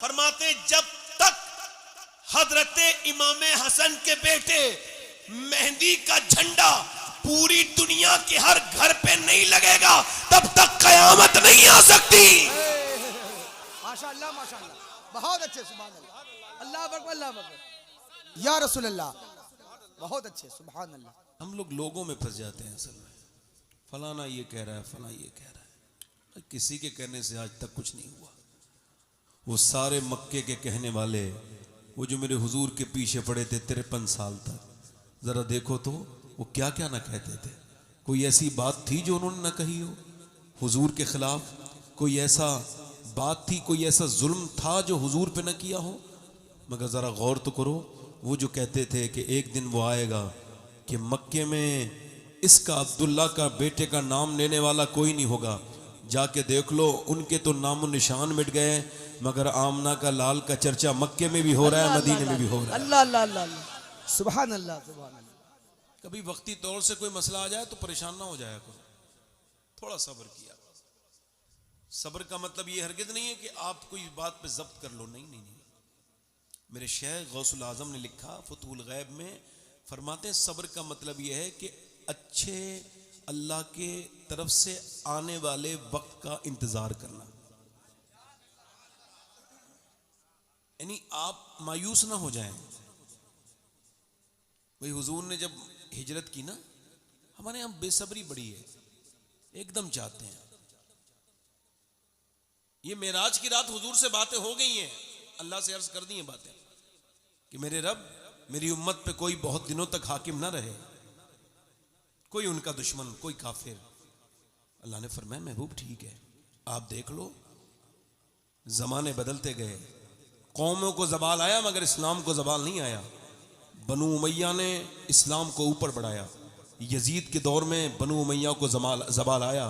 फरमाते जब तक हजरत इमाम हसन के बेटे मेहंदी का झंडा पूरी दुनिया के हर घर पे नहीं लगेगा तब तक कयामत नहीं आ सकती। माशाअल्लाह माशाअल्लाह, बहुत अच्छे, सुभान अल्लाह, अल्लाह अकबर, अल्लाह अकबर, या रसूल अल्लाह, बहुत अच्छे, सुभान अल्लाह। हम लोग लोगों में फंस जाते हैं असल में, फलाना ये कह रहा है, फला ये कह रहा है, किसी के कहने से आज तक कुछ नहीं हुआ। वो सारे मक्के के कहने वाले, वो जो मेरे हुजूर के पीछे पड़े थे 53 साल तक, जरा देखो तो वो क्या क्या ना कहते थे। कोई ऐसी बात थी जो उन्होंने ना कही हो हुजूर के खिलाफ? कोई ऐसा बात थी, कोई ऐसा जुल्म था जो हुजूर पे ना किया हो? मगर जरा गौर तो करो, वो जो कहते थे कि एक दिन वो आएगा कि मक्के में इसका अब्दुल्ला का बेटे का नाम लेने वाला कोई नहीं होगा, जाके देख लो उनके तो नामो निशान मिट गए, मगर आमना का लाल का चर्चा मक्के में भी हो रहा है, मदीने में भी हो रहा है। अल्लाह अल्लाह अल्लाह, सुभान अल्लाह सुभान अल्लाह। कभी वक्ती तौर से कोई मसला आ जाए तो परेशान ना हो जाया करो, थोड़ा सब्र किया। सब्र का मतलब ये हरगिज नहीं है कि आप कोई बात पे जब्त कर लो, नहीं नहीं नहीं। मेरे शेख गौसुल आजम ने लिखा फतहुल गैब में, फरमाते हैं सब्र का मतलब यह है कि अच्छे अल्लाह के तरफ से आने वाले वक्त का इंतजार करना, यानी आप मायूस ना हो जाएं। वही हुजूर ने जब हिजरत की ना, हमारे यहां बेसब्री बड़ी है, एकदम चाहते हैं। ये मेराज की रात हुजूर से बातें हो गई हैं, अल्लाह से अर्ज कर दी हैं बातें कि मेरे रब, मेरी उम्मत पे कोई बहुत दिनों तक हाकिम ना रहे, कोई उनका दुश्मन, कोई काफिर। अल्लाह ने फरमाया महबूब ठीक है, आप देख लो जमाने बदलते गए, कौमों को जबाल आया मगर इस्लाम को जबाल नहीं आया। बनु उमैया ने इस्लाम को ऊपर बढ़ाया, यजीद के दौर में बनु उमैया को जबाल आया,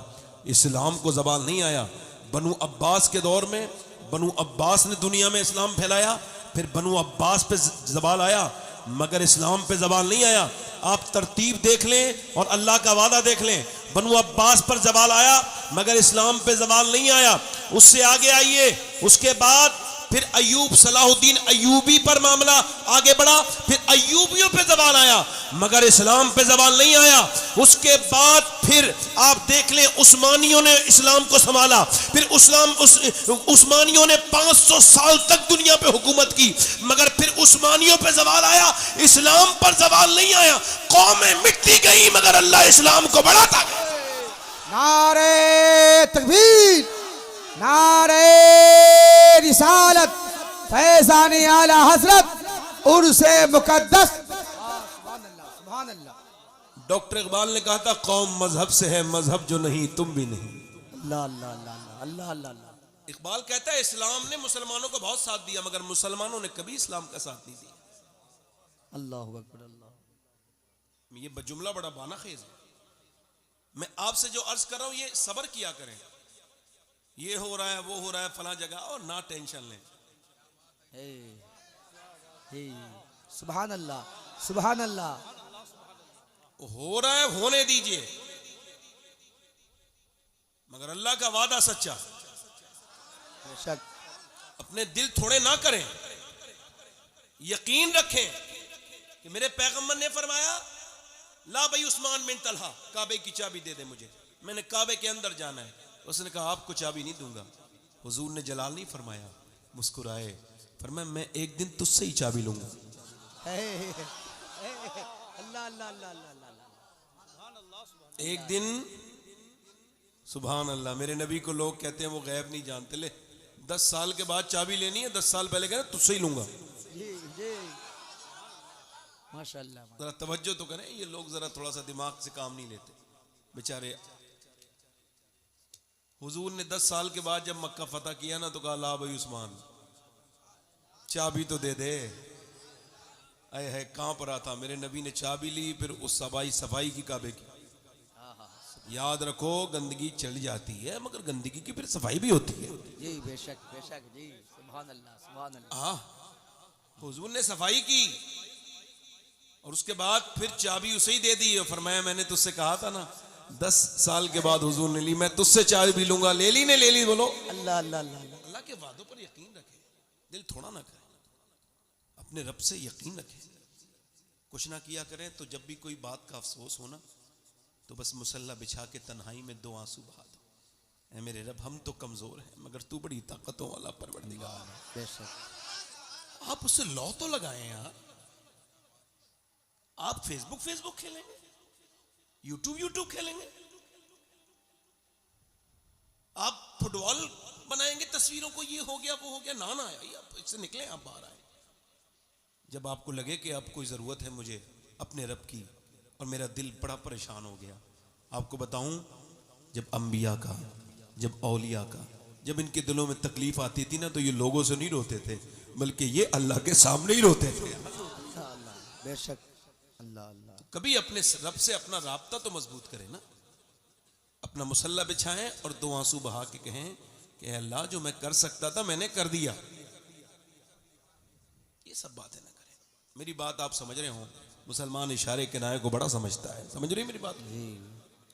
इस्लाम को जबाल नहीं आया। बनु अब्बास के दौर में बनु अब्बास ने दुनिया में इस्लाम फैलाया, फिर बनु अब्बास पे जबाल आया मगर इस्लाम पे जबाल नहीं आया। आप तरतीब देख लें और अल्लाह का वादा देख लें, बनु अब्बास पर जबाल आया मगर इस्लाम पे जबाल नहीं आया। उससे आगे आइए, उसके बाद फिर अयूब सलाहुद्दीन अयूबी पर मामला आगे बढ़ा, फिर अयूबियों पे जबाल आया मगर इस्लाम पे जबाल नहीं आया। उसके बाद फिर आप देख लें उस्मानियों ने इस्लाम को संभाला, फिर उस्मानियों ने 500 साल तक दुनिया पे हुकूमत की मगर फिर उस्मानियों पे जबाल आया, इस्लाम पर जबाल नहीं आया। कौमें मिटती गई मगर अल्लाह इस्लाम को बढ़ाता गया। नारे तकबीर, नारे रिसालत, फैज़ाने आला हज़रत, उर्से मुक़द्दस, सुभान अल्लाह। डॉक्टर इकबाल ने कहा था कौम मजहब से है, मजहब जो नहीं तुम भी नहीं। अल्लाह अल्लाह अल्लाह अल्लाह अल्लाह। इकबाल कहता है इस्लाम ने मुसलमानों को बहुत साथ दिया मगर मुसलमानों ने कभी इस्लाम का साथ नहीं दिया। अल्लाहु अकबर अल्लाह। ये जुमला बड़ा बानाखेज है। मैं आपसे जो अर्ज कर रहा हूं ये सब्र किया करें, ये हो रहा है वो हो रहा है फला जगह, और ना टेंशन लें। सुभान अल्लाह सुभान अल्लाह। हो रहा है होने दीजिए, मगर अल्लाह का वादा सच्चा। बेशक अपने दिल थोड़े ना करें, यकीन रखें कि मेरे पैगंबर ने फरमाया ला भाई उस्मान बिन तलहा, काबे की चाबी दे दे मुझे, मैंने काबे के अंदर जाना है। उसने कहा आपको चाबी नहीं दूंगा। हुजूर ने जलाल नहीं फरमाया, मुस्कुराए, फरमाया मैं एक दिन तुझसे ही चाबी लूंगा। अल्लाह अल्लाह अल्लाह अल्लाह। एक दिन, सुभान अल्लाह, मेरे नबी को लोग कहते हैं वो गैब नहीं जानते। ले 10 साल के बाद चाबी लेनी है, 10 साल पहले कहना तुझसे ही लूंगा। जी जी माशाअल्लाह। जरा तवज्जो तो करें, ये लोग जरा थोड़ा सा दिमाग से काम नहीं लेते बेचारे। हुजूर ने 10 साल के बाद जब मक्का फतह किया ना तो कहा ला भाई उस्मान चाबी तो दे दे। अय है कांप रहा था, मेरे नबी ने चाबी ली, फिर उस सफाई की काबे की। याद रखो गंदगी चली जाती है मगर गंदगी की फिर सफाई भी होती है। जी बेशक बेशक जी, सुभान अल्लाह सुभान अल्लाह। हाँ, हुजूर ने सफाई की और उसके बाद फिर चाबी उसे ही दे दी और फरमाया मैंने तुझसे कहा था ना 10 साल के बाद हुजूर ने ली, मैं तुझसे चाबी भी लूंगा। ले ली ने ले ली, बोलो अल्लाह अल्लाह अल्लाह। अल्लाह के वादों पर यकीन रखें। दिल थोड़ा ना करें, अपने रब से यकीन रखें। कुछ ना किया करें तो जब भी कोई बात का अफसोस हो ना, तो बस मुसल्ला बिछा के तन्हाई में 2 आंसू बहा दो। ऐ मेरे रब, हम तो कमजोर हैं मगर तू बड़ी ताकतों वाला परवरदिगार है। बेशक। आप उससे लौ तो लगाएं यार। आप फेसबुक खेलेंगे, यूट्यूब खेलेंगे, आप फुटबॉल बनाएंगे तस्वीरों को, ये हो गया वो हो गया, ना आया, आप इससे निकले, आप बाहर आए। जब आपको लगे कि अब कोई ज़रूरत है मुझे अपने रब की और मेरा दिल बड़ा परेशान हो गया, आपको बताऊं, जब अंबिया का, जब औलिया का, जब इनके दिलों में तकलीफ आती थी ना, तो ये लोगों से नहीं रोते थे, बल्कि ये अल्लाह के सामने ही रोते थे। बेशक। अल्लाह अल्लाह। कभी अपने रब से अपना राब्ता तो मजबूत करें ना, अपना मुसल्ला बिछाएं और 2 आंसू बहा के कहें कि अल्लाह, जो मैं कर सकता था मैंने कर दिया। ये सब बातें ना करें। मेरी बात आप समझ रहे हो? मुसलमान इशारे किनारे को बड़ा समझता है, समझ रहे मेरी बात?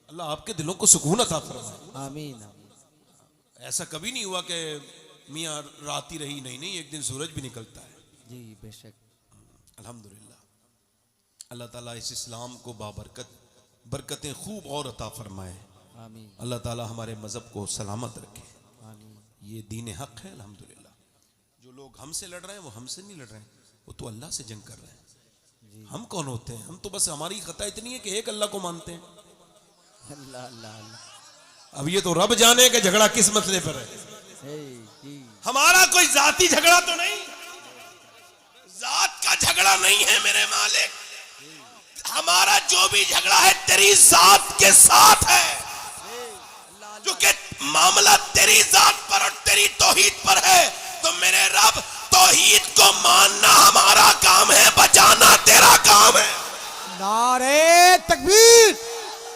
अल्लाह आपके दिलों को सुकून अता फरमाए। आमीन। ऐसा कभी नहीं हुआ कि मियाँ रात ही रही, नहीं, एक दिन सूरज भी निकलता है। जी बेशक। अल्हम्दुलिल्लाह, अल्लाह ताला इस इस्लाम को बाबरकत बरकतें खूब और अता फरमाए। आमीन। अल्लाह ताला हमारे मज़हब को सलामत रखे। आमीन। ये दीन हक है अल्हम्दुलिल्लाह। जो लोग हमसे लड़ रहे हैं वो हमसे नहीं लड़ रहे हैं, वो तो अल्लाह से जंग कर रहे हैं। हम कौन होते हैं? हम तो बस, हमारी खता इतनी है कि एक अल्लाह को मानते हैं। अल्लाह अल्लाह अल्लाह। अब ये तो रब जाने कि झगड़ा किस मसले पर है। जी। हमारा कोई जाती झगड़ा तो नहीं, जात का झगड़ा नहीं है मेरे मालिक। हमारा जो भी झगड़ा है तेरी जात के साथ है, क्योंकि मामला तेरी जात पर और तेरी तौहीद पर है। तो मेरे रब, तौहीद को मानना हमारा काम है, बचाना तेरा काम है। नारे तकबीर,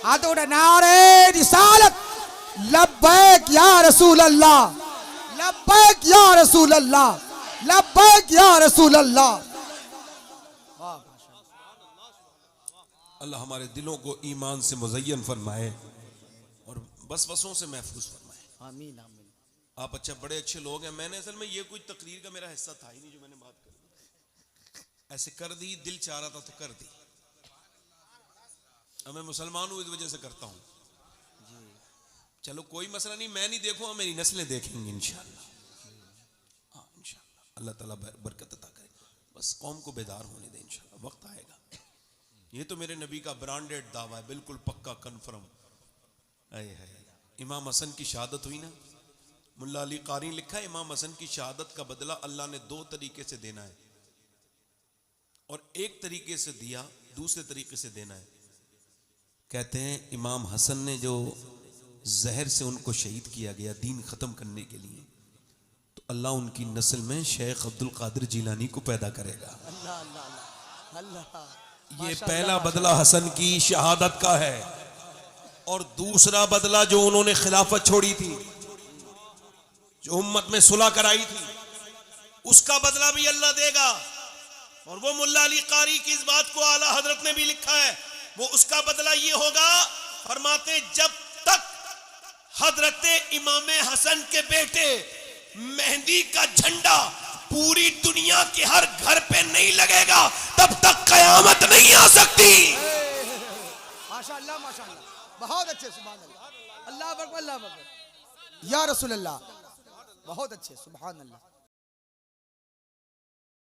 हाथ उठा, नारे रिसालत, लब्बैक या रसूल अल्लाह, लब्बैक या रसूल अल्लाह, लब्बैक या रसूल अल्लाह। अल्लाह हमारे दिलों को ईमान से मुज़य्यन फरमाए और वसवसों से महफूज फरमाए। आमीन आमीन। आप अच्छा, बड़े अच्छे लोग हैं। मैंने असल में ये कोई तकरीर का मेरा हिस्सा था ही नहीं जो मैंने बात कर ऐसे कर दी, दिल चाह रहा था तो कर दी। अब मैं मुसलमान हूँ इस वजह से करता हूँ। चलो कोई मसला नहीं, मैं नहीं देखूंगा, मेरी नस्लें देखेंगी इंशाअल्लाह। हाँ इंशाअल्लाह, अल्लाह ताला बरकत अता करे। बस कौम को बेदार होने दे, इंशाअल्लाह वक्त आएगा। ये तो मेरे नबी का ब्रांडेड दावा है, बिल्कुल पक्का कन्फर्म। इमाम हसन की शहादत हुई ना, मुल्ला अली कारी लिखा है, इमाम हसन की शहादत का बदला अल्लाह ने 2 तरीके से देना है, और एक तरीके से दिया, दूसरे तरीके से देना है। कहते हैं इमाम हसन ने जो जहर से उनको शहीद किया गया दीन खत्म करने के लिए, तो अल्लाह उनकी नस्ल में शेख अब्दुल कादिर जिलानी को पैदा करेगा। अल्लाह अल्लाह अल्लाह। ये पहला बदला हसन की शहादत का है, और दूसरा बदला जो उन्होंने खिलाफत छोड़ी थी, जो उम्मत में सुलह कराई थी, उसका बदला भी अल्लाह देगा। और वो मुल्ला अली कारी की इस बात को आला हजरत ने भी लिखा है, वो उसका बदला ये होगा, फरमाते जब तक हजरत इमाम हसन के बेटे मेहंदी का झंडा पूरी दुनिया के हर घर पे नहीं लगेगा, तब तक कयामत नहीं आ सकती। माशाअल्लाह माशाअल्लाह, बहुत अच्छे, सुभान अल्लाह, अल्लाह अकबर, अल्लाह अकबर, या रसूल अल्लाह, बहुत अच्छे, सुभान अल्लाह।